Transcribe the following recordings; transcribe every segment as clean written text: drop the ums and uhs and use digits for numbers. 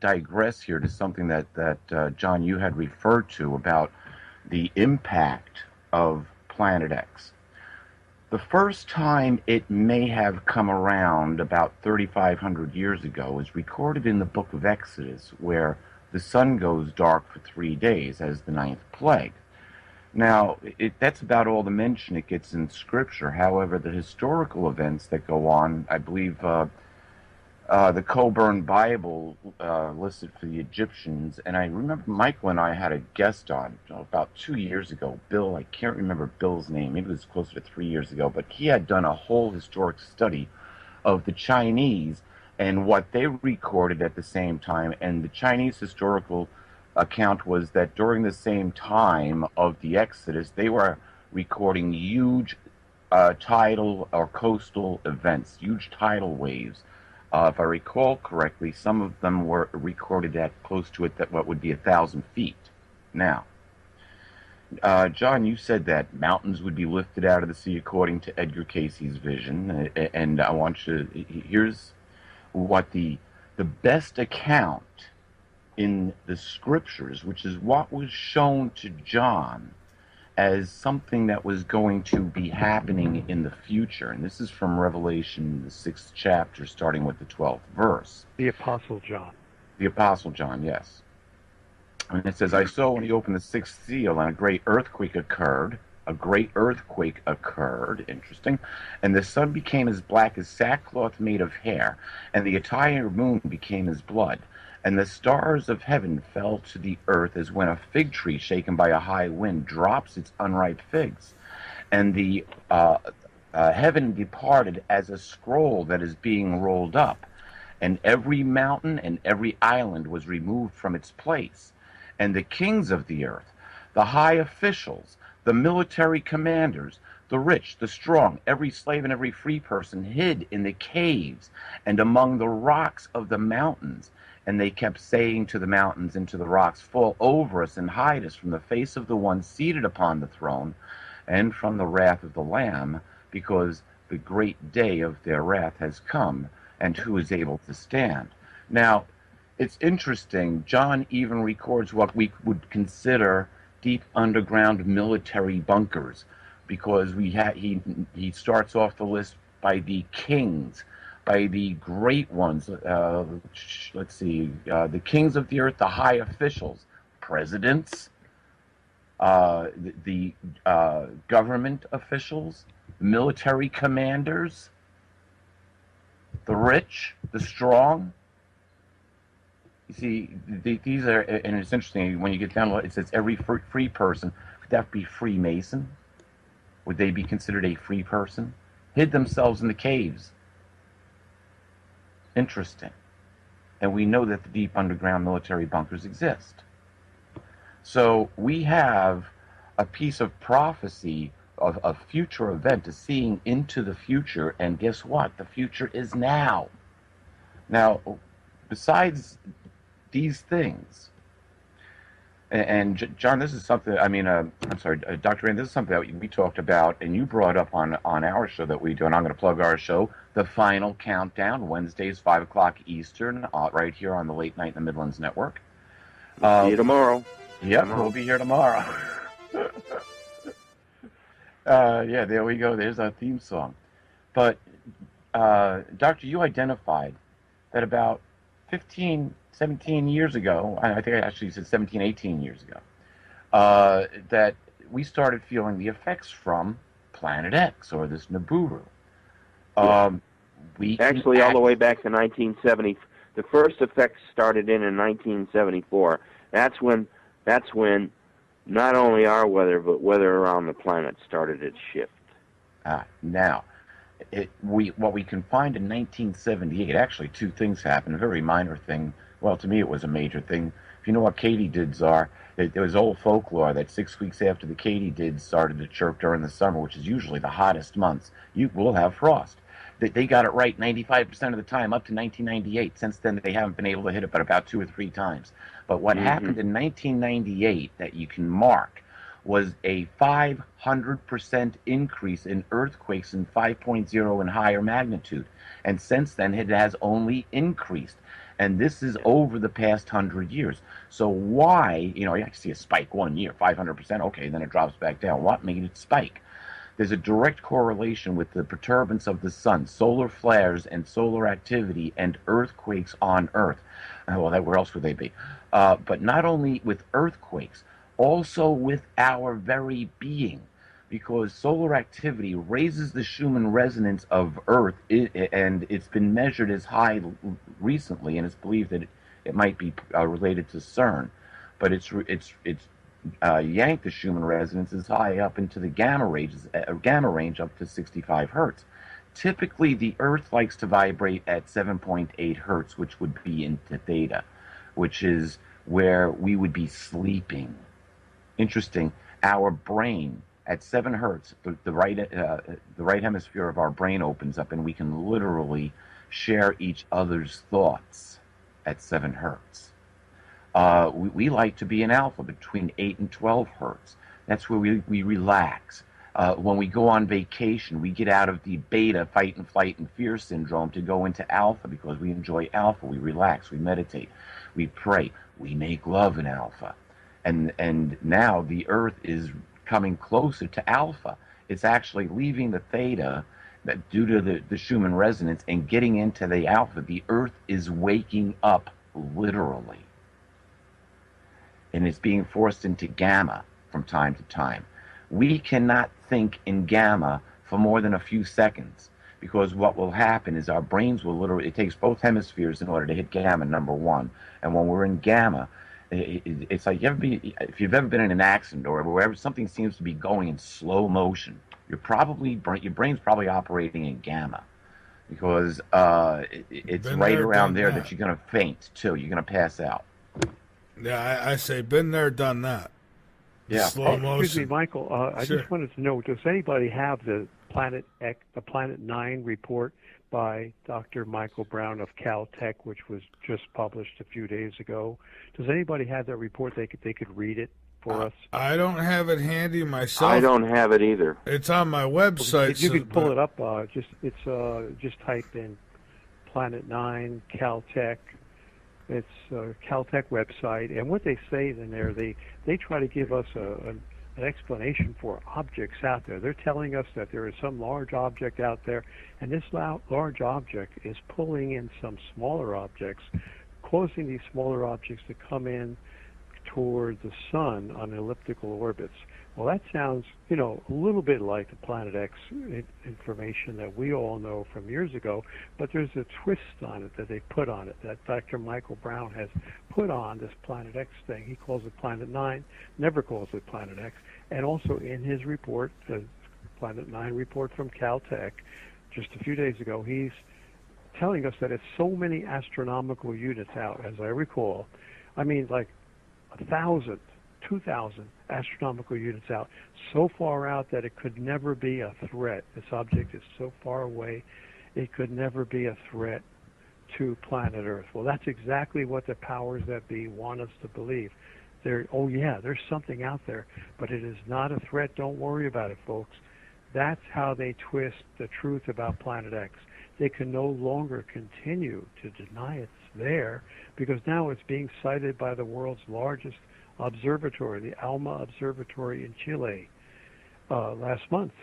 digress here to something that John, you had referred to about the impact of Planet X. The first time it may have come around about 3,500 years ago is recorded in the book of Exodus, where the sun goes dark for 3 days as the ninth plague. Now, that's about all the mention it gets in Scripture. However, the historical events that go on, I believe the Coburn Bible listed for the Egyptians, and I remember Michael and I had a guest on about 2 years ago, Bill. I can't remember Bill's name. Maybe it was closer to 3 years ago, but he had done a whole historic study of the Chinese and what they recorded at the same time. And the Chinese historical account was that during the same time of the Exodus, they were recording huge tidal or coastal events, huge tidal waves. If I recall correctly, some of them were recorded at close to it, that what would be 1,000 feet. Now, John, you said that mountains would be lifted out of the sea according to Edgar Cayce's vision, and I want you to, here's what the best account in the scriptures, which is what was shown to John as something that was going to be happening in the future. And this is from Revelation, the 6th chapter, starting with the 12th verse. The Apostle John. The Apostle John, yes. And it says, I saw when he opened the sixth seal, and a great earthquake occurred. A great earthquake occurred, interesting, and the sun became as black as sackcloth made of hair, and the entire moon became as blood. And the stars of heaven fell to the earth as when a fig tree shaken by a high wind drops its unripe figs. And the heaven departed as a scroll that is being rolled up. And every mountain and every island was removed from its place. And the kings of the earth, the high officials, the military commanders, the rich, the strong, every slave and every free person hid in the caves and among the rocks of the mountains. And they kept saying to the mountains and to the rocks, fall over us and hide us from the face of the one seated upon the throne and from the wrath of the Lamb, because the great day of their wrath has come, and who is able to stand? Now, it's interesting. John even records what we would consider deep underground military bunkers, because he starts off the list by the kings, by the great ones. Let's see, the kings of the earth, the high officials, presidents, the government officials, military commanders, the rich, the strong. You see, these are, and it's interesting, when you get down to it, it says every free person. Would that be Freemason? Would they be considered a free person? Hid themselves in the caves. Interesting. And we know that the deep underground military bunkers exist. So we have a piece of prophecy of a future event, a seeing into the future, and guess what? The future is now. Now, besides these things, and John, this is something, I mean, I'm sorry, Dr. Rand, this is something that we talked about, and you brought up on our show that we do, and I'm going to plug our show, The Final Countdown, Wednesdays, 5 o'clock Eastern, right here on the Late Night in the Midlands Network. See you tomorrow. Yep, we'll be here tomorrow. Yeah, there we go. There's our theme song. But, Doctor, you identified that about 17 years ago, I think I actually said 17, 18 years ago, that we started feeling the effects from Planet X, or this Nibiru. We actually, all the way back to 1970. The first effects started in 1974. That's when not only our weather, but weather around the planet started its shift. Now, what we can find in 1978, actually two things happened. A very minor thing. Well, to me it was a major thing. If you know what katydids are, there was old folklore that 6 weeks after the katydids started to chirp during the summer, which is usually the hottest months, you will have frost. They got it right 95% of the time up to 1998. Since then, they haven't been able to hit it but about 2 or 3 times. But what happened in 1998 that you can mark was a 500% increase in earthquakes in 5.0 and higher magnitude. And since then, it has only increased. And this is over the past 100 years. So why, I see a spike one year, 500%, okay, then it drops back down. What made it spike? There's a direct correlation with the perturbance of the sun, solar flares and solar activity, and earthquakes on Earth. Well, where else would they be? But not only with earthquakes, also with our very being, because solar activity raises the Schumann resonance of Earth, and it's been measured as high recently, and it's believed that it might be related to CERN, but it's yanked the Schumann resonance as high up into the gamma range up to 65 hertz. Typically, the Earth likes to vibrate at 7.8 hertz, which would be into theta, which is where we would be sleeping. Interesting. Our brain at 7 hertz, the right hemisphere of our brain opens up, and we can literally share each other's thoughts at 7 hertz. We like to be in alpha between 8 and 12 hertz. That's where we relax. When we go on vacation, we get out of the beta, fight and flight and fear syndrome, to go into alpha because we enjoy alpha. We relax, we meditate, we pray, we make love in alpha. And now the Earth is coming closer to alpha. It's actually leaving the theta due to the Schumann resonance and getting into the alpha. The Earth is waking up literally. And it's being forced into gamma from time to time. We cannot think in gamma for more than a few seconds, because what will happen is our brains will literally, it takes both hemispheres in order to hit gamma, number one. And when we're in gamma, it's like if you've ever been in an accident or wherever something seems to be going in slow motion, your brain's probably operating in gamma, because it's right around there that you're going to faint too. You're going to pass out. Yeah, I say been there, done that. Yeah. Slow motion. Excuse me, Michael. I Sure. just wanted to know: does anybody have the Planet 9 report by Dr. Michael Brown of Caltech, which was just published a few days ago? Does anybody have that report? They could read it for us. I don't have it handy myself. I don't have it either. It's on my website. If you can pull it up, just type in Planet 9 Caltech. It's a Caltech website, and what they say in there, they try to give us an explanation for objects out there. They're telling us that there is some large object out there, and this large object is pulling in some smaller objects, causing these smaller objects to come in toward the sun on elliptical orbits. Well, that sounds, a little bit like the Planet X information that we all know from years ago, but there's a twist on it that they put on it, that Dr. Michael Brown has put on this Planet X thing. He calls it Planet 9, never calls it Planet X. And also in his report, the Planet 9 report from Caltech, just a few days ago, he's telling us that it's so many astronomical units out, as I recall. I mean, like 1,000, 2,000 astronomical units out, so far out that it could never be a threat. This object is so far away, it could never be a threat to planet Earth. Well, that's exactly what the powers that be want us to believe. There's something out there, but it is not a threat. Don't worry about it, folks. That's how they twist the truth about Planet X. They can no longer continue to deny it's there, because now it's being cited by the world's largest observatory, the ALMA Observatory in Chile, last month.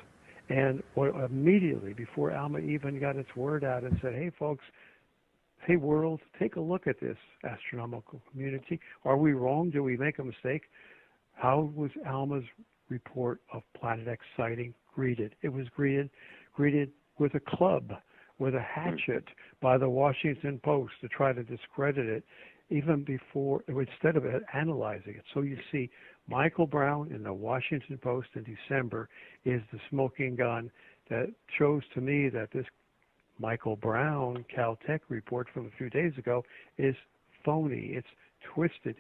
And immediately before ALMA even got its word out and said, hey folks, hey world, take a look at this astronomical community. Are we wrong? Did we make a mistake? How was ALMA's report of Planet X sighting greeted? It was greeted with a club, with a hatchet by the Washington Post to try to discredit it, even before, instead of analyzing it. So you see, Michael Brown in the Washington Post in December is the smoking gun that shows to me that this Michael Brown Caltech report from a few days ago is phony. It's twisted.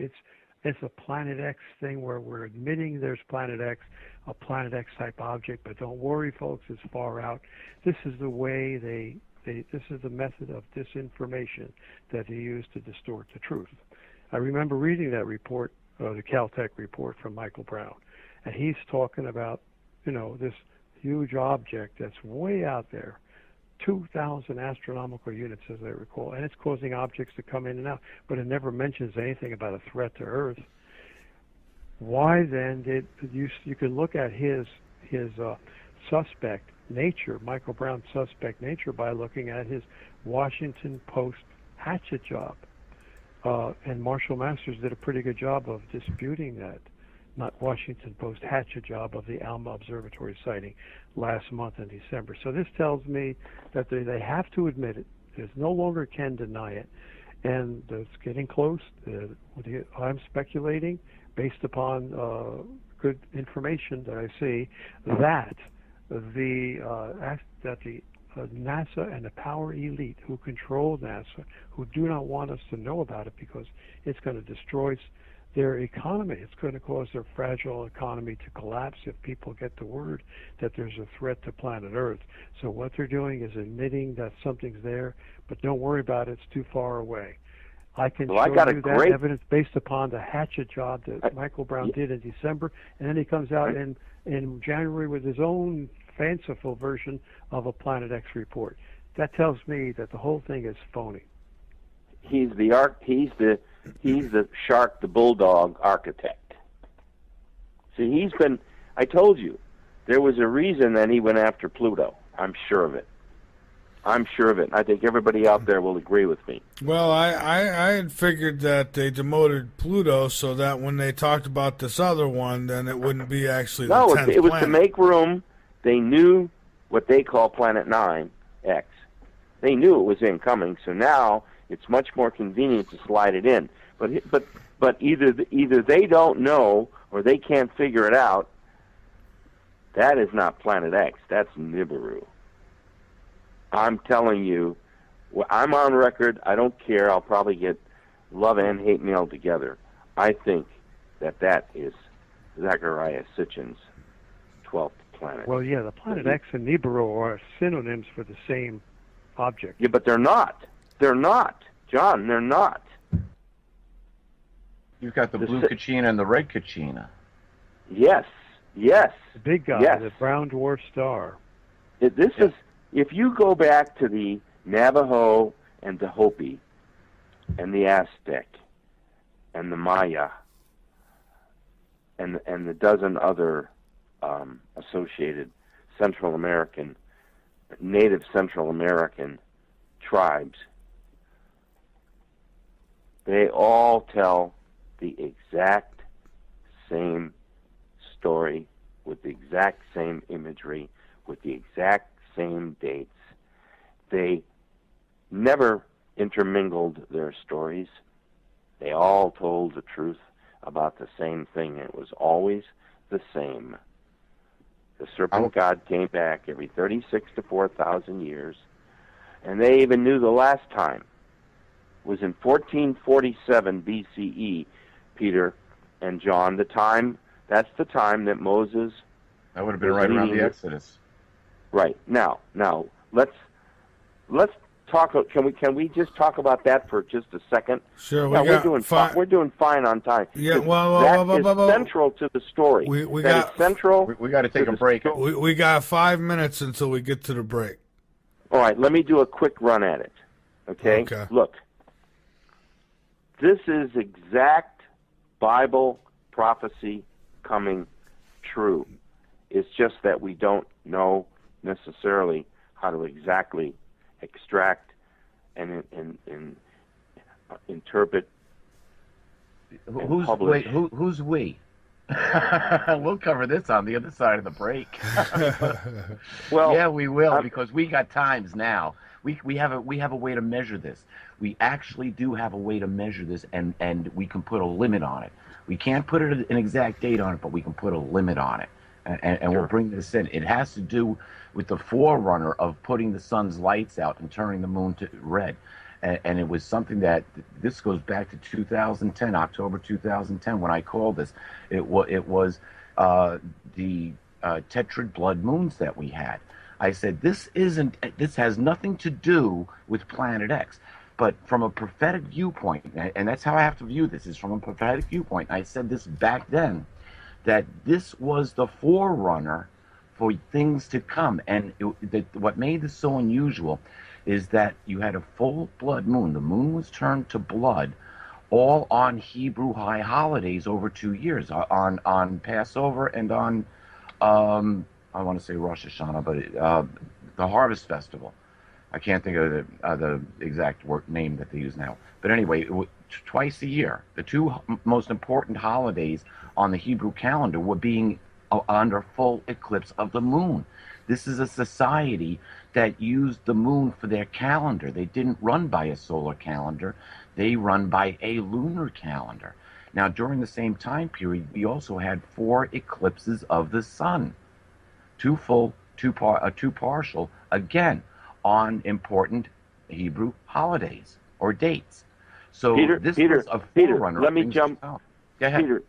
It's a Planet X thing where we're admitting there's Planet X, a Planet X type object, but don't worry, folks, it's far out. This is the way this is the method of disinformation that they use to distort the truth. I remember reading that report, the Caltech report from Michael Brown, and he's talking about, this huge object that's way out there, 2,000 astronomical units, as I recall, and it's causing objects to come in and out, but it never mentions anything about a threat to Earth. Why then did you can look at his suspect nature, Michael Brown's suspect nature, by looking at his Washington Post hatchet job, and Marshall Masters did a pretty good job of disputing that. Not Washington Post hatchet job of the Alma Observatory sighting last month in December. So this tells me that they have to admit it. There's no longer can deny it, and it's getting close. I'm speculating, based upon good information that I see, that the NASA and the power elite who control NASA, who do not want us to know about it because it's going to destroy their economy. It's going to cause their fragile economy to collapse if people get the word that there's a threat to planet Earth. So what they're doing is admitting that something's there, but don't worry about it, it's too far away. I can show you that evidence based upon the hatchet job that Michael Brown did in December, and then he comes out in January with his own fanciful version of a Planet X report. That tells me that the whole thing is phony. He's the shark, the bulldog architect. See, I told you, there was a reason that he went after Pluto. I'm sure of it. I think everybody out there will agree with me. Well, I had figured that they demoted Pluto so that when they talked about this other one, then it wouldn't be actually the 10th planet. It was to make room. They knew what they call Planet 9, X. They knew it was incoming, so now it's much more convenient to slide it in. But either they don't know or they can't figure it out. That is not Planet X. That's Nibiru. I'm telling you, I'm on record. I don't care. I'll probably get love and hate mail together. I think that is Zecharia Sitchin's 12th planet. Well, yeah, the Planet X and Nibiru are synonyms for the same object. Yeah, but they're not. They're not. John, they're not. You've got the blue Kachina and the red Kachina. Yes. The big guy, yes. the brown dwarf star. Is, if you go back to the Navajo and the Hopi and the Aztec and the Maya and the dozen other associated Native Central American tribes, they all tell the exact same story with the exact same imagery, with the exact same dates. They never intermingled their stories. They all told the truth about the same thing. It was always the same. The serpent god came back every 36 to 4,000 years, and they even knew the last time was in 1447 BCE, Peter and John. That's the time that Moses. That would have been right around the Exodus. Right. Now let's talk. Can we just talk about that for just a second? Sure. We're doing fine on time. Yeah. That is central to the story. We got to take a break. We got 5 minutes until we get to the break. All right. Let me do a quick run at it. Okay. Look. This is exact Bible prophecy coming true. It's just that we don't know necessarily how to exactly extract and interpret. Who's we? We'll cover this on the other side of the break. Well, yeah, we will, because we got times now. We have a way to measure this. We actually do have a way to measure this, and we can put a limit on it. We can't put an exact date on it, but we can put a limit on it, and we'll bring this in. It has to do with the forerunner of putting the sun's lights out and turning the moon to red. And it was something that, this goes back to 2010, October 2010, when I called this. It was the tetrad blood moons that we had. I said, this has nothing to do with Planet X. But from a prophetic viewpoint, and that's how I have to view this, is from a prophetic viewpoint. I said this back then, that this was the forerunner for things to come. And what made this so unusual is that you had a full blood moon. The moon was turned to blood all on Hebrew high holidays over 2 years, on Passover and on, I want to say Rosh Hashanah, but the Harvest Festival. I can't think of the exact name that they use now. But anyway, twice a year, the two most important holidays on the Hebrew calendar were being under full eclipse of the moon. This is a society that used the moon for their calendar. They didn't run by a solar calendar. They run by a lunar calendar. Now, during the same time period, we also had 4 eclipses of the sun. 2 full, 2 partial, again, on important Hebrew holidays or dates. So this was a forerunner. Let me jump. Go ahead. Peter,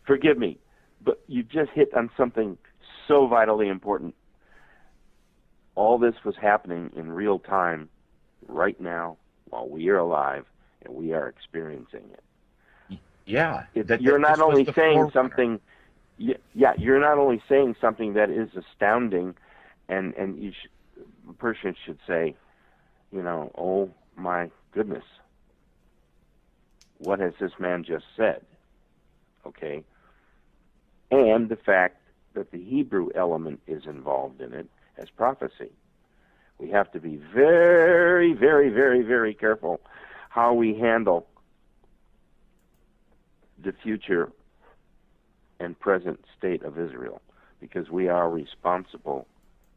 forgive me, but you just hit on something so vitally important. All this was happening in real time right now while we are alive and we are experiencing it. Yeah. You're not only saying something, you're not only saying something that is astounding, and a person should say, oh my goodness, what has this man just said? Okay? And the fact that the Hebrew element is involved in it as prophecy. We have to be very, very, very, very careful how we handle the future and present state of Israel, because we are responsible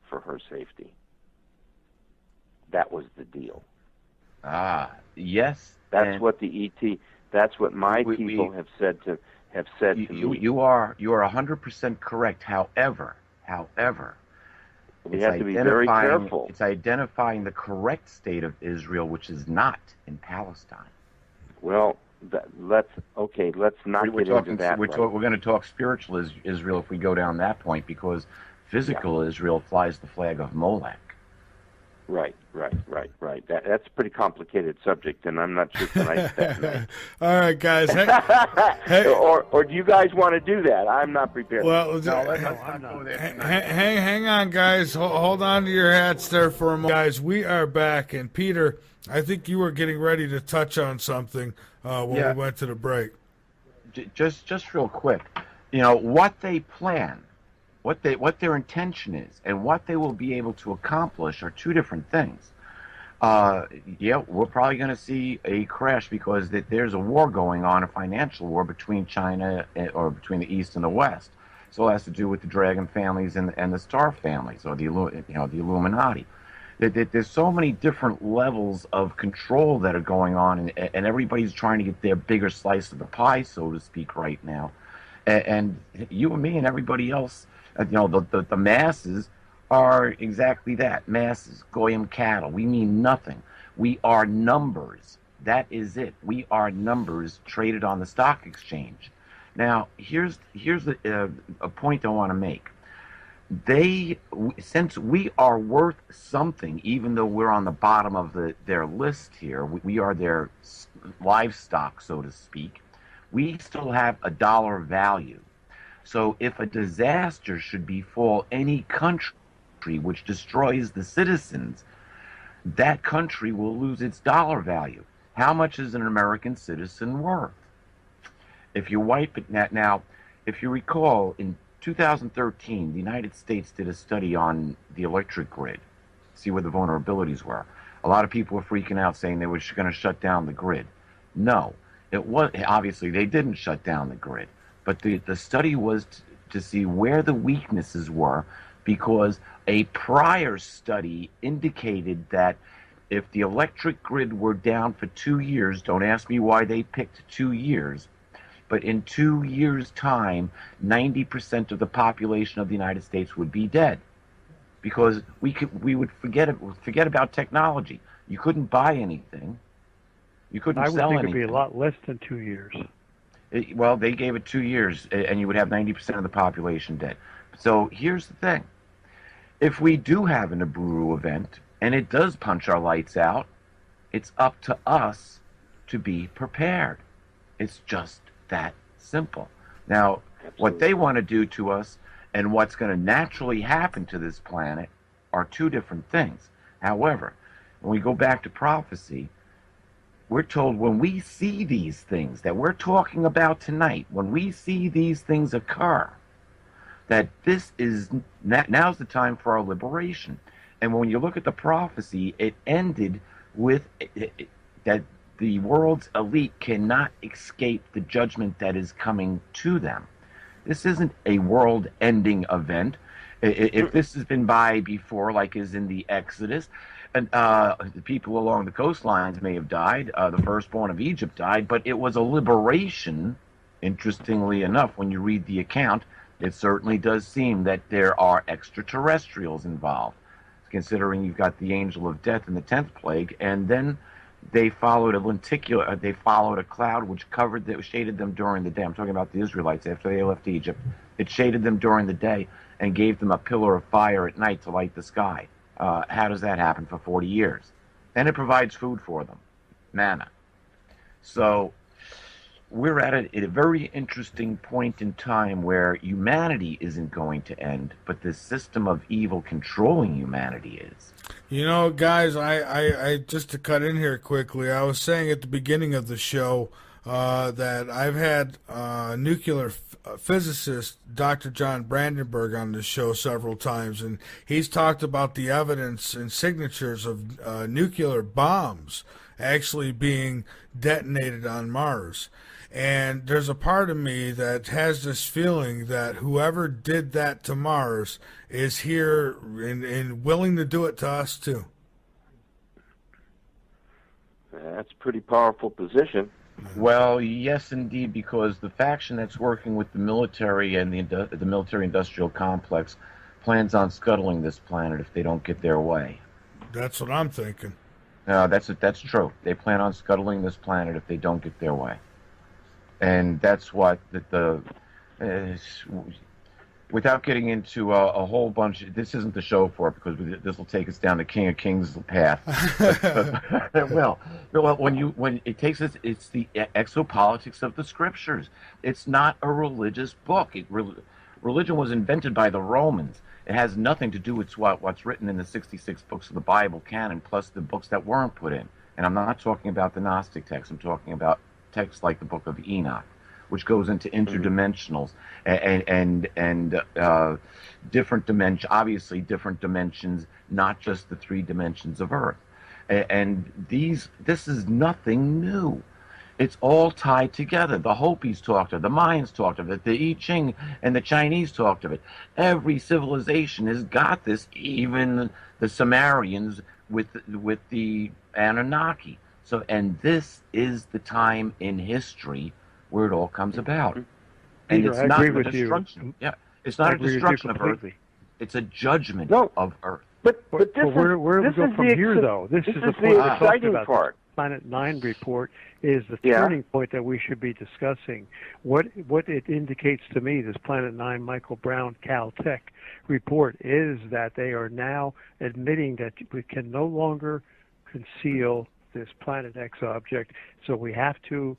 for her safety. That was the deal. Yes. That's what the ET. That's what my people have said to me. You are 100% correct. However, we have to be very careful. It's identifying the correct state of Israel, which is not in Palestine. Well, let's not get into that. We're going to talk spiritual Israel if we go down that point, because physical Israel flies the flag of Molech. Right. That's a pretty complicated subject, and I'm not sure tonight's that night. All right, guys. Hey. Or do you guys want to do that? I'm not prepared. Well, let's not go there. Hang on, guys. Hold on to your hats there for a moment. Guys, we are back, and Peter, I think you were getting ready to touch on something when we went to the break. Just real quick, what they plan, what their intention is, and what they will be able to accomplish are two different things. We're probably going to see a crash because there's a war going on, a financial war between China or between the East and the West. So it has to do with the dragon families and the star families, or the Illuminati. There's so many different levels of control that are going on, and everybody's trying to get their bigger slice of the pie, so to speak, right now. And you and me and everybody else, the masses are exactly that. Masses, goyim cattle. We mean nothing. We are numbers. That is it. We are numbers traded on the stock exchange. Now, here's a point I want to make. Since we are worth something, even though we're on the bottom of their list here, we are their livestock, so to speak, we still have a dollar value. So if a disaster should befall any country which destroys the citizens, that country will lose its dollar value. How much is an American citizen worth? If you wipe it now, if you recall, in 2013, the United States did a study on the electric grid, see where the vulnerabilities were. A lot of people were freaking out, saying they were going to shut down the grid. No, it was obviously they didn't shut down the grid, but the study was to see where the weaknesses were, because a prior study indicated that if the electric grid were down for 2 years, don't ask me why they picked 2 years, but in 2 years' time, 90% of the population of the United States would be dead, because we would forget about technology. You couldn't buy anything. You couldn't sell anything. I would think it'd be a lot less than 2 years. Well, they gave it 2 years, and you would have 90% of the population dead. So here's the thing. If we do have an Nibiru event, and it does punch our lights out, it's up to us to be prepared. It's just that simple. Now, what they want to do to us, and what's going to naturally happen to this planet are two different things. However, when we go back to prophecy, we're told when we see these things that we're talking about tonight, when we see these things occur, that this is now's the time for our liberation. And when you look at the prophecy, it ended with that the world's elite cannot escape the judgment that is coming to them. This isn't a world-ending event. If this has been by before, like is in the Exodus, and the people along the coastlines may have died. The firstborn of Egypt died, but it was a liberation. Interestingly enough, when you read the account, it certainly does seem that there are extraterrestrials involved, considering you've got the angel of death in the 10th plague, and then they followed a lenticular. They followed a cloud which shaded them during the day. I'm talking about the Israelites after they left Egypt. It shaded them during the day and gave them a pillar of fire at night to light the sky. How does that happen for 40 years? And it provides food for them, manna. So we're at a very interesting point in time where humanity isn't going to end, but the system of evil controlling humanity is. You know, guys, I just to cut in here quickly, I was saying at the beginning of the show that I've had nuclear physicist Dr. John Brandenburg on the show several times, and he's talked about the evidence and signatures of nuclear bombs actually being detonated on Mars. And there's a part of me that has this feeling that whoever did that to Mars is here and willing to do it to us too. That's a pretty powerful position. Well, yes, indeed, because the faction that's working with the military and the military-industrial complex plans on scuttling this planet if they don't get their way. That's what I'm thinking. That's true. They plan on scuttling this planet if they don't get their way. And that's what without getting into a whole bunch, this isn't the show for it because this will take us down the King of Kings path. Well, when it takes us, it's the exopolitics of the scriptures. It's not a religious book. Religion was invented by the Romans. It has nothing to do with what's written in the 66 books of the Bible canon, plus the books that weren't put in. And I'm not talking about the Gnostic texts. I'm talking about texts like the Book of Enoch, which goes into interdimensionals and different dimensions, obviously different dimensions, not just the 3 dimensions of Earth. And this is nothing new. It's all tied together. The Hopis talked of it, the Mayans talked of it, the I Ching and the Chinese talked of it. Every civilization has got this, even the Sumerians with the Anunnaki. So, and this is the time in history where it all comes about. And Peter, it's I not agree a with you. destruction. Yeah, it's not a destruction of Earth. It's a judgment of Earth. But this where do we go from here, though? This is the point we're talking about. Part. The Planet 9 report is the turning point that we should be discussing. What it indicates to me, this Planet 9 Michael Brown Caltech report, is that they are now admitting that we can no longer conceal this Planet X object, so we have to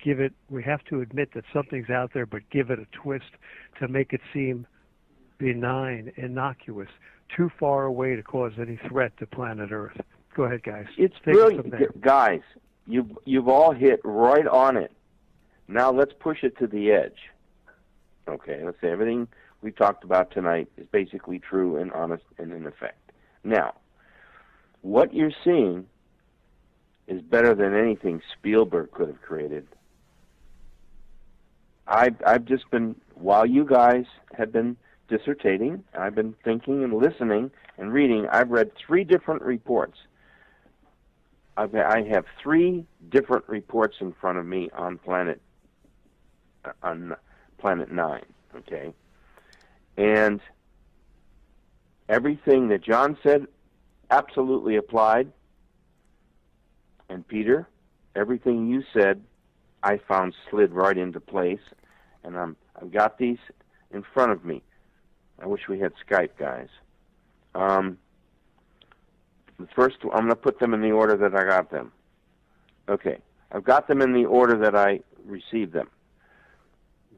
admit that something's out there, but give it a twist to make it seem benign, innocuous, too far away to cause any threat to planet Earth. Go ahead, guys. It's brilliant, guys. You've all hit right on it. Now let's push it to the edge. Okay, let's say everything we talked about tonight is basically true and honest and in effect. Now, what you're seeing is better than anything Spielberg could have created. I've just been, while you guys have been dissertating, I've been thinking and listening and reading. I've read 3 different reports. I have 3 different reports in front of me on Planet 9, okay? And everything that John said absolutely applied. And Peter, everything you said, I found slid right into place, and I've got these in front of me. I wish we had Skype, guys. The first, I'm going to put them in the order that I got them. Okay, I've got them in the order that I received them.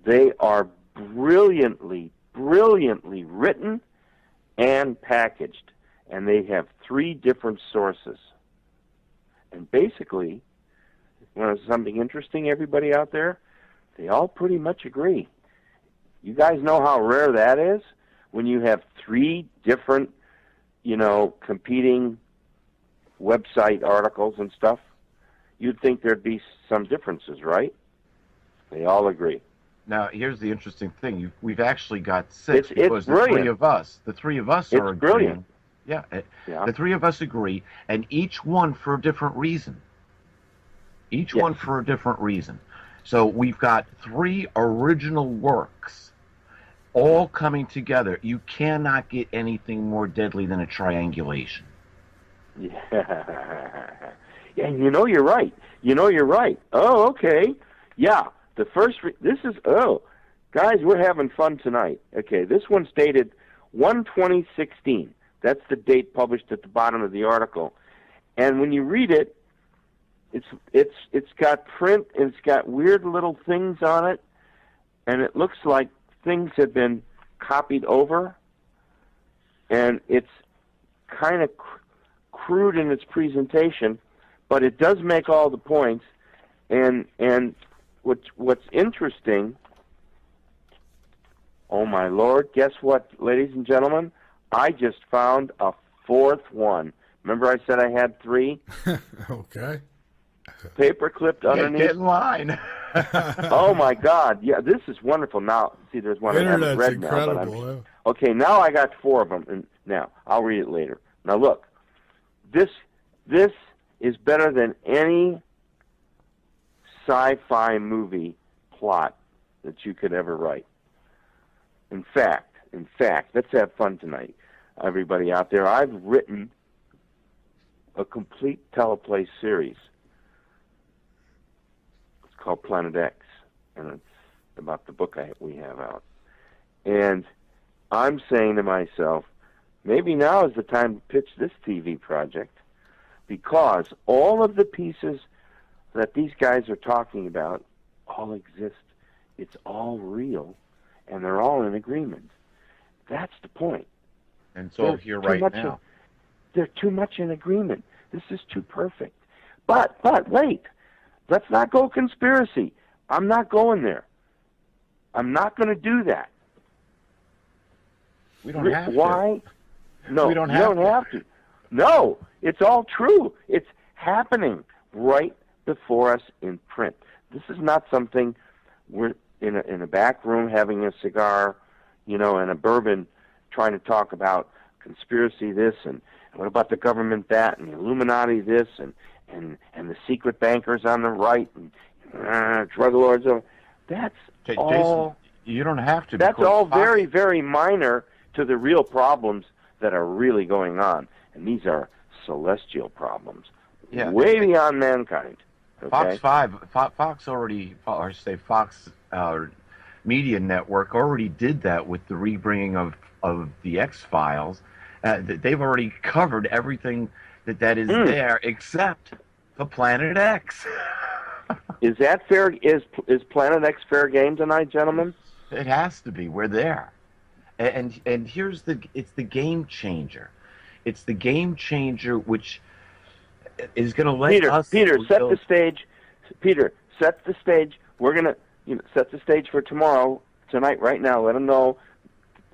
They are brilliantly brilliantly written and packaged, and they have 3 different sources. And basically, want something interesting, everybody out there? They all pretty much agree. You guys know how rare that is when you have 3 different, competing website articles and stuff. You'd think there'd be some differences, right? They all agree. Now, here's the interesting thing. We've actually got 6 It's because the three of us are agreeing. Brilliant. Yeah, the 3 of us agree, and each one for a different reason. Each one for a different reason. So we've got 3 original works all coming together. You cannot get anything more deadly than a triangulation. Yeah. And you're right. You're right. Oh, okay. Yeah. The first, guys, we're having fun tonight. Okay, this one's dated 1/2016. That's the date published at the bottom of the article. And when you read it, it's got print, and it's got weird little things on it, and it looks like things have been copied over, and it's kind of crude in its presentation, but it does make all the points. And what's interesting, oh my Lord, guess what, ladies and gentlemen? I just found a 4th one. Remember I said I had 3? Okay. Paper clipped underneath. Get in line. Oh my God! Yeah, this is wonderful. Now, see, there's one I haven't read incredible, now. But okay, now I got 4 of them, and now I'll read it later. Now look, this is better than any sci-fi movie plot that you could ever write. In fact, let's have fun tonight, everybody out there. I've written a complete teleplay series. It's called Planet X, and it's about the book we have out. And I'm saying to myself, maybe now is the time to pitch this TV project, because all of the pieces that these guys are talking about all exist. It's all real, and they're all in agreement. That's the point. And so here right now, they're too much in agreement. This is too perfect. But wait, let's not go conspiracy. I'm not going there. I'm not going to do that. We don't have to. Why? No, we don't you don't have to. No, it's all true. It's happening right before us in print. This is not something we're in a back room having a cigar, and a bourbon, trying to talk about conspiracy this and what about the government that and the Illuminati this and the secret bankers on the right and drug lords. That's all. Jason, you don't have to. That's all very, very minor to the real problems that are really going on, and these are celestial problems, way beyond mankind. Okay? Fox Media Network already did that with the rebringing of the X-Files. They've already covered everything that is there except the Planet X. Is that fair? Is Planet X fair game tonight, gentlemen? It has to be. We're there, and here's it's the game changer. It's the game changer which is going to let us. Peter, set the stage. Peter, set the stage. We're going to set the stage for tonight, right now. Let them know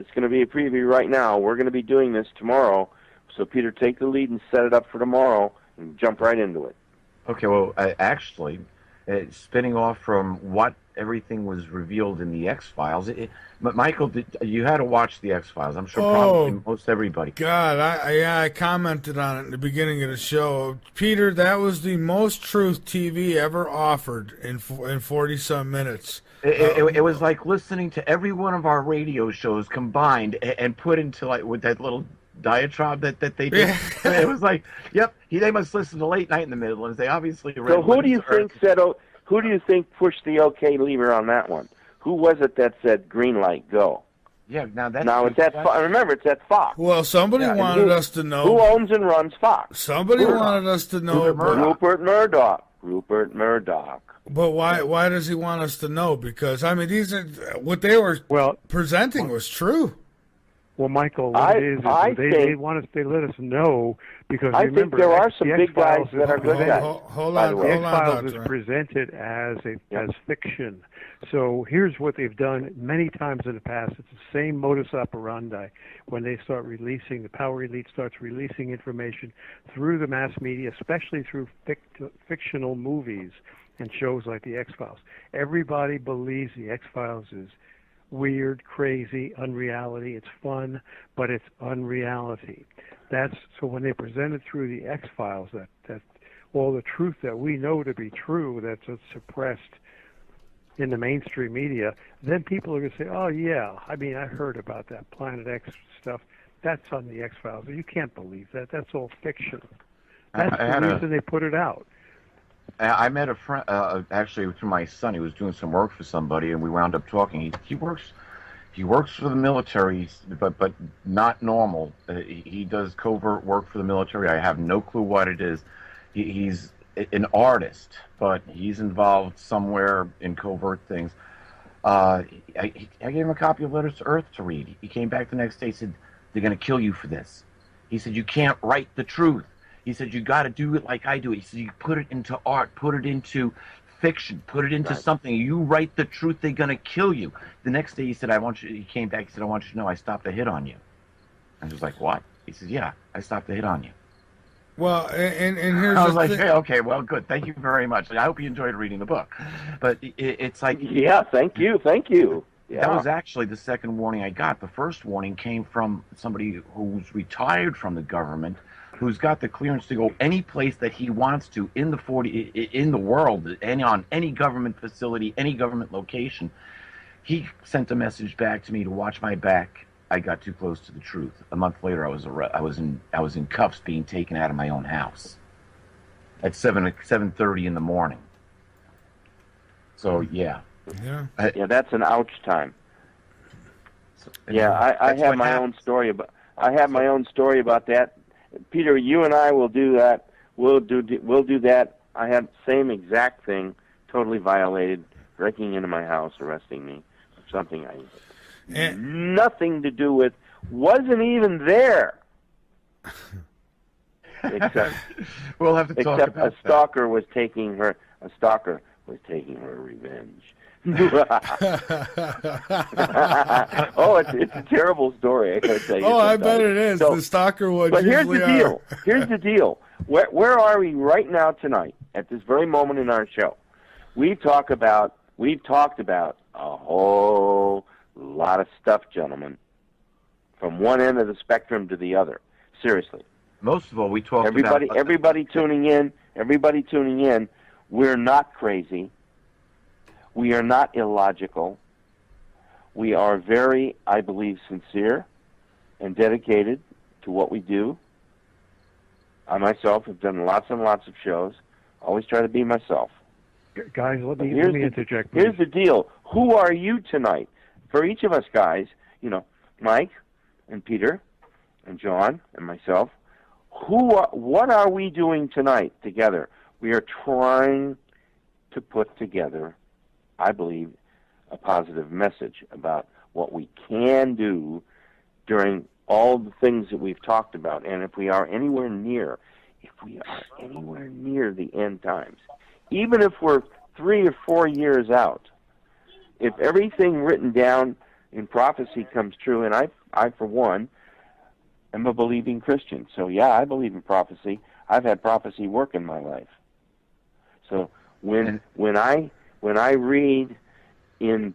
it's going to be a preview right now. We're going to be doing this tomorrow. So, Peter, take the lead and set it up for tomorrow and jump right into it. Okay, well, actually, spinning off from what everything was revealed in the X-Files, Michael, you had to watch the X-Files. I'm sure probably most everybody. God, I commented on it in the beginning of the show. Peter, that was the most truth TV ever offered in 40-some minutes. It was like listening to every one of our radio shows combined and put into with that little diatribe that they did. It was like, yep, they must listen to Late Night in the Midlands. They obviously read. So who do you think pushed the OK lever on that one? Who was it that said green light, go? Yeah, it's at remember, it's at Fox. Well, somebody wanted us to know who owns and runs Fox. Somebody wanted us to know Rupert Murdoch. Rupert Murdoch. But why does he want us to know? Because, I mean, these are what they were presenting was true. Well, Michael, what it is they want us. They let us know because I remember, think there are some the big guys X-Files that are good guys. Hold on, The X-Files is presented as fiction. So here's what they've done many times in the past. It's the same modus operandi. When they start releasing, the power elite starts releasing information through the mass media, especially through fictional movies and shows like the X-Files. Everybody believes the X-Files is weird, crazy, unreality. It's fun, but it's unreality. So when they present it through the X-Files, that all the truth that we know to be true that's suppressed in the mainstream media, then people are going to say, oh, yeah, I mean, I heard about that Planet X stuff. That's on the X-Files. You can't believe that. That's all fiction. That's the reason they put it out. I met a friend, actually through my son. He was doing some work for somebody, and we wound up talking. He works for the military, but not normal. He does covert work for the military. I have no clue what it is. He's an artist, but he's involved somewhere in covert things. I gave him a copy of Letters to Earth to read. He came back the next day, said, they're going to kill you for this. He said, you can't write the truth. He said, you got to do it like I do it. He said, you put it into art, put it into fiction, put it into something. You write the truth, they're going to kill you. The next day he said, he came back, he said, I want you to know I stopped the hit on you. I was like, what? He said, yeah, I stopped the hit on you. Well, and here's I was like, hey, okay, well, good. Thank you very much. I hope you enjoyed reading the book. But it's like... Yeah, thank you. Yeah. That was actually the second warning I got. The first warning came from somebody who's retired from the government, who's got the clearance to go any place that he wants to in the world, and on any government facility, any government location. He sent a message back to me to watch my back. I got too close to the truth. A month later, I was in cuffs, being taken out of my own house at 7:30 in the morning. So yeah, that's an ouch time. I have my own story about. I have my own story about that. Peter, you and I will do that. We'll do that. I had the same exact thing, totally violated, breaking into my house, arresting me, something I nothing to do with, wasn't even there. Except we'll have to talk about a stalker was taking her revenge. Oh, it's a terrible story. I gotta tell you. Oh, I bet it is. So, the stalker one. But here's the deal. Here's the deal. Where are we right now tonight? At this very moment in our show, we've talked about a whole lot of stuff, gentlemen, from one end of the spectrum to the other. Seriously. Most of all, we talked about everybody tuning in. We're not crazy. We are not illogical. We are very, I believe, sincere and dedicated to what we do. I myself have done lots and lots of shows. Always try to be myself. Guys, let me interject, please. Here's the deal. Who are you tonight? For each of us guys, Mike and Peter and John and myself, what are we doing tonight together? We are trying to put together, I believe, a positive message about what we can do during all the things that we've talked about. And if we are anywhere near the end times, even if we're 3 or 4 years out, if everything written down in prophecy comes true, and I for one, am a believing Christian. So yeah, I believe in prophecy. I've had prophecy work in my life. So when I read in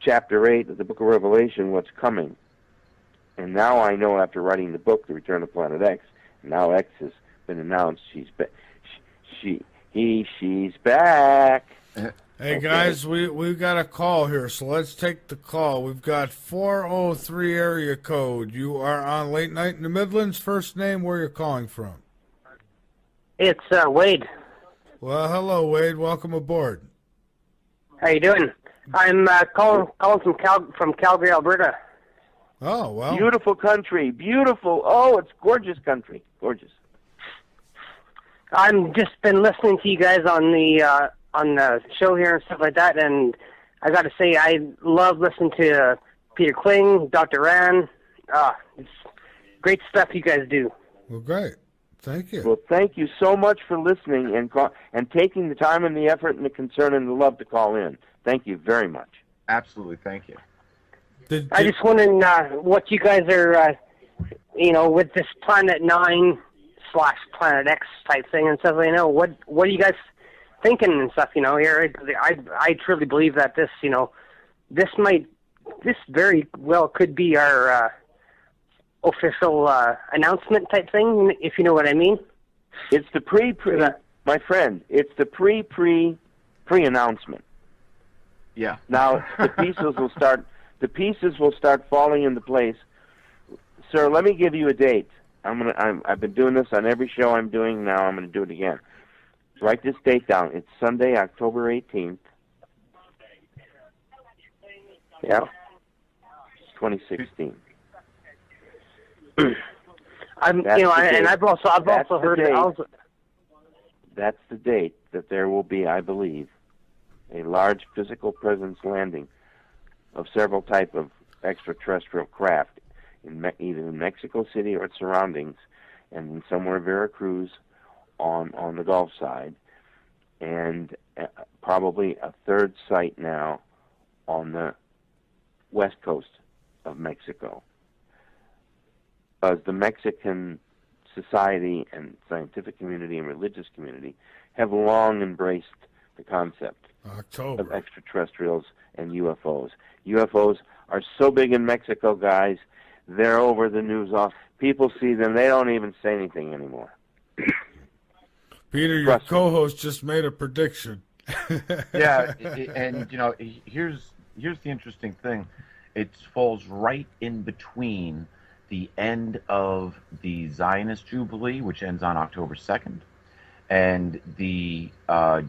chapter 8 of the book of Revelation what's coming, and now I know after writing the book, The Return of Planet X, now X has been announced. She's back. Hey guys, we've got a call here, so let's take the call. We've got 403 area code. You are on Late Night in the Midlands. First name, where you're calling from? It's Wade. Well, hello, Wade. Welcome aboard. How you doing? I'm calling from Calgary, Alberta. Oh, well. Beautiful country. Beautiful. Oh, it's gorgeous country. Gorgeous. I'm just been listening to you guys on the show here and stuff like that, and I got to say I love listening to Peter Kling, Dr. Rand. It's great stuff you guys do. Well, great. Thank you. Well, thank you so much for listening and taking the time and the effort and the concern and the love to call in. Thank you very much. Absolutely, thank you. I just wondering what you guys are, with this Planet 9 / Planet X type thing and stuff. What are you guys thinking and stuff? Here, I truly believe that this very well could be our official announcement type thing, if you know what I mean. It's the my friend. It's the pre-announcement. Yeah. Now the pieces will start. The pieces will start falling into place. Sir, let me give you a date. I've been doing this on every show I'm doing now. I'm going to do it again. Write this date down. It's Sunday, October 18th. Yeah. 2016. I've also heard it. That's the date that there will be, I believe, a large physical presence landing of several type of extraterrestrial craft either in Mexico City or its surroundings, and in somewhere Veracruz on the Gulf side, and probably a third site now on the west coast of Mexico. Because the Mexican society and scientific community and religious community have long embraced the concept of extraterrestrials and UFOs. UFOs are so big in Mexico, guys. They're over the news. People see them. They don't even say anything anymore. Peter, your co-host just made a prediction. Yeah, and here's the interesting thing. It falls right in between the end of the Zionist Jubilee, which ends on October 2nd, and the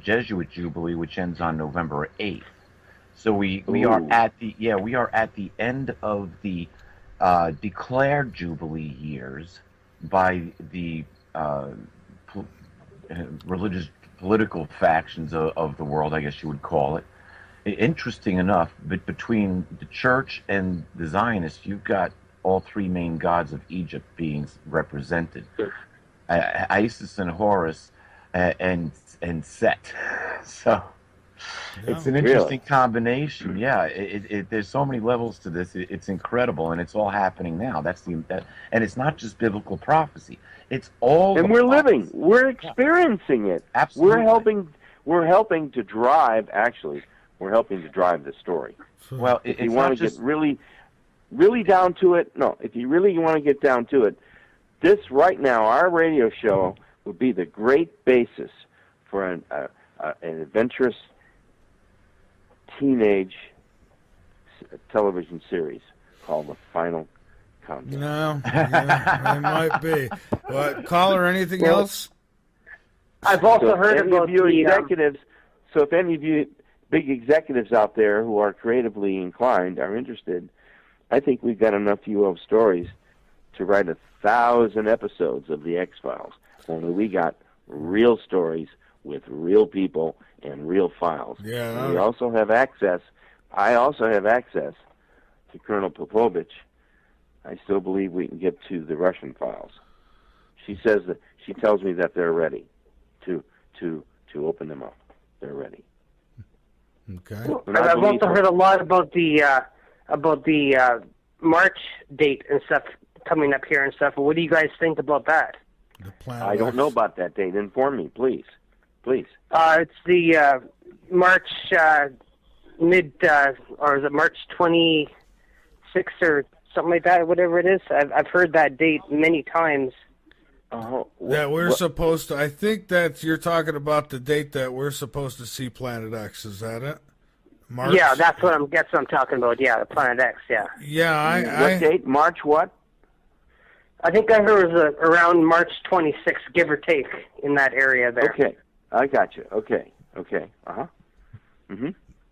Jesuit Jubilee, which ends on November 8th. So we are at the end of the declared Jubilee years by the religious political factions of the world, I guess you would call it. Interesting enough, but between the church and the Zionists, you've got all three main gods of Egypt being represented: Isis and Horus, and Set. So it's an interesting combination. Yeah, there's so many levels to this. It's incredible, and it's all happening now. And it's not just biblical prophecy. It's all. And we're living. We're experiencing it. Absolutely. We're helping to drive. Actually, we're helping to drive the story. Well, if you want to get really down to it, if you really want to get down to it, this right now, our radio show would be the great basis for an adventurous teenage television series called The Final Countdown. No, it might be. What, caller, anything else? I've also heard about you executives. So if any of you big executives out there who are creatively inclined are interested, I think we've got enough UO stories to write 1,000 episodes of the X-Files. Only we got real stories with real people and real files. Yeah. And we also have access. I also have access to Colonel Popovich. I still believe we can get to the Russian files. She tells me that they're ready to open them up. They're ready. Okay. I've also heard a lot about the March date and stuff coming up here and stuff. What do you guys think about that? I don't know about that date. Inform me, please. Please. It's the March or is it March 26th or something like that, whatever it is. I've heard that date many times. That we're supposed to. I think that you're talking about the date that we're supposed to see Planet X. Is that it? March? Yeah, that's what I'm talking about. Yeah, the Planet X. Yeah. Yeah, what date? March what? I think I heard it was around March 26th, give or take, in that area there. Okay, I got you. Okay. All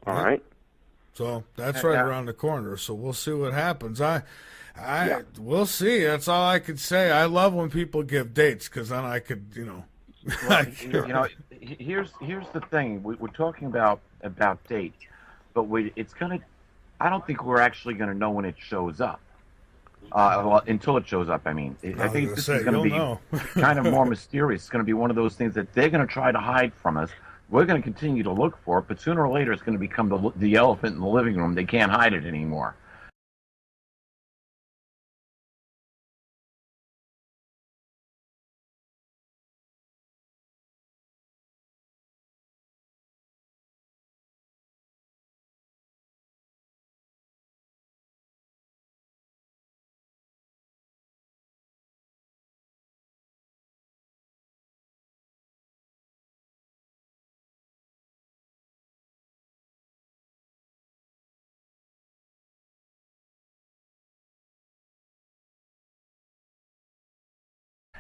right. So that's right around the corner. So we'll see what happens. We'll see. That's all I could say. I love when people give dates because then I could, Well, here's the thing. We're talking about date, but it's gonna. I don't think we're actually gonna know when it shows up. Well, until it shows up. I mean, I think this is going to be kind of more mysterious. It's going to be one of those things that they're going to try to hide from us. We're going to continue to look for it, but sooner or later, it's going to become the elephant in the living room. They can't hide it anymore.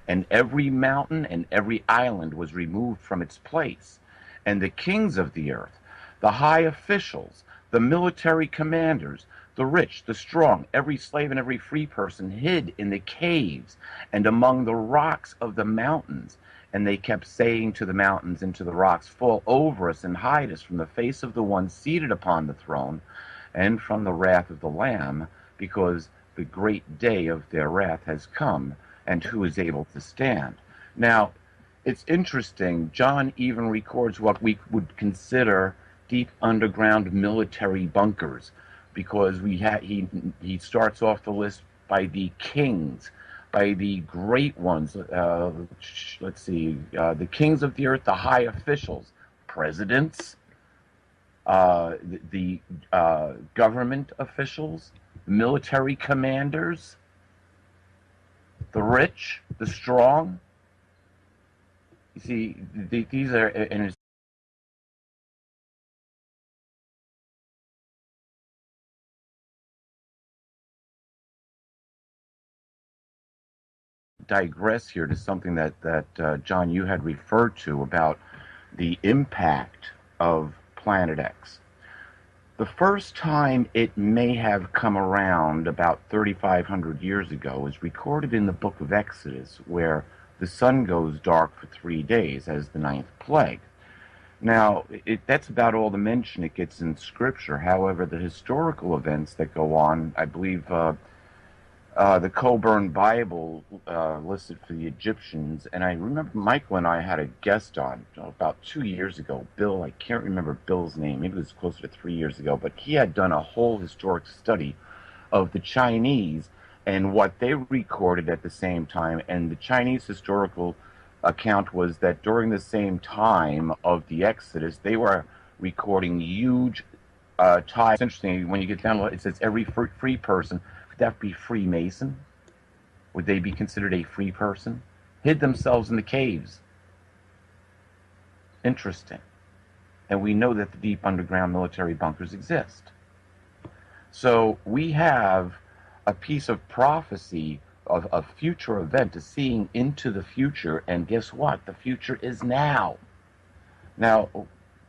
And every mountain and every island was removed from its place. And the kings of the earth, the high officials, the military commanders, the rich, the strong, every slave and every free person hid in the caves and among the rocks of the mountains. And they kept saying to the mountains and to the rocks, fall over us and hide us from the face of the one seated upon the throne and from the wrath of the Lamb, because the great day of their wrath has come, and who is able to stand. Now, it's interesting. John even records what we would consider deep underground military bunkers, because he starts off the list by the kings, by the great ones. Let's see, the kings of the earth, the high officials, presidents, the government officials, military commanders, the rich, the strong. You see, these are, and it's digress here to something that John, you had referred to about the impact of Planet X. The first time it may have come around about 3,500 years ago is recorded in the book of Exodus, where the sun goes dark for 3 days as the ninth plague. Now, that's about all the mention it gets in Scripture. However, the historical events that go on, I believe the Coburn Bible listed for the Egyptians, and I remember Michael and I had a guest on about 2 years ago, Bill. I can't remember Bill's name. Maybe it was closer to 3 years ago, but he had done a whole historic study of the Chinese and what they recorded at the same time. And the Chinese historical account was that during the same time of the Exodus, they were recording huge tides. It's interesting, when you get down to it, it says every free person. That be Freemason? Would they be considered a free person? Hid themselves in the caves. Interesting. And we know that the deep underground military bunkers exist. So we have a piece of prophecy of a future event, a seeing into the future, and guess what? The future is now. Now,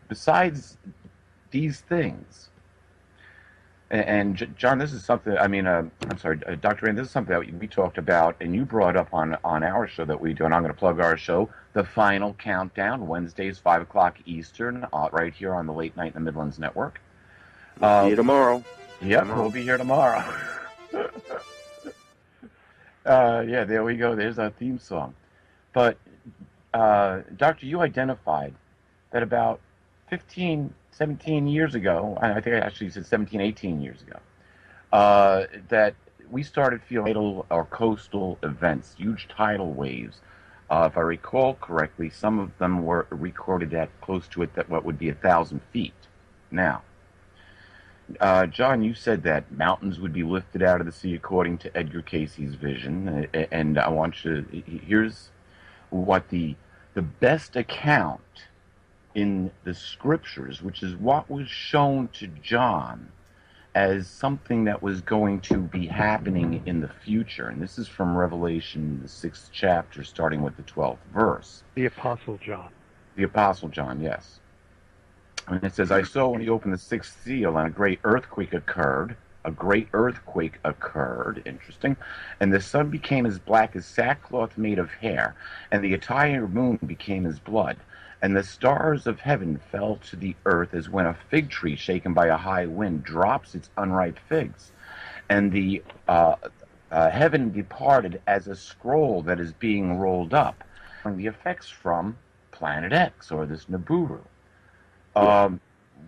besides these things, and John, this is something, I mean, I'm sorry, Dr. Rand, this is something that we talked about, and you brought up on our show that we do, and I'm going to plug our show, The Final Countdown, Wednesdays, 5 o'clock Eastern, right here on the Late Night in the Midlands Network. See you tomorrow. Yep, we'll be here tomorrow. Yeah, there we go. There's our theme song. But, Doctor, you identified that about 17 years ago, I think I actually said 17, 18 years ago, that we started feeling tidal or coastal events, huge tidal waves. If I recall correctly, some of them were recorded at close to it, that what would be 1,000 feet. Now, John, you said that mountains would be lifted out of the sea according to Edgar Casey's vision, and I want you to, here's what the best account in the scriptures, which is what was shown to John as something that was going to be happening in the future. And this is from Revelation, the 6th chapter, starting with the 12th verse. The Apostle John. The Apostle John, yes. And it says, I saw when he opened the sixth seal, and a great earthquake occurred, a great earthquake occurred, interesting, and the sun became as black as sackcloth made of hair, and the entire moon became as blood, and the stars of heaven fell to the earth as when a fig tree shaken by a high wind drops its unripe figs, and the heaven departed as a scroll that is being rolled up. The effects from Planet X, or this Nibiru.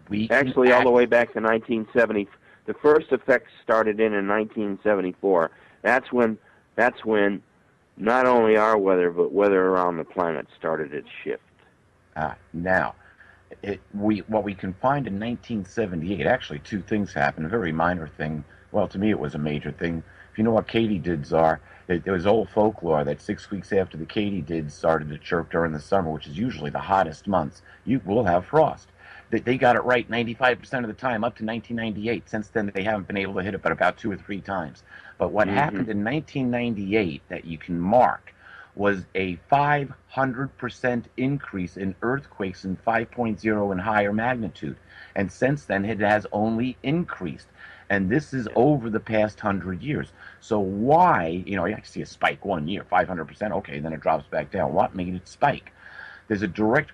We Actually, all the way back to 1970. The first effects started in 1974. That's when not only our weather, but weather around the planet started its shift. Now, what we can find in 1978, actually two things happened. A very minor thing. Well, to me it was a major thing. If you know what katydids are, there was old folklore that 6 weeks after the katydids started to chirp during the summer, which is usually the hottest months, you will have frost. They got it right 95% of the time up to 1998. Since then, they haven't been able to hit it but about 2 or 3 times. But what happened in 1998 that you can mark was a 500% increase in earthquakes in 5.0 and higher magnitude. And since then, it has only increased. And this is over the past 100 years. So why, you see a spike one year, 500%, okay, then it drops back down. What made it spike? There's a direct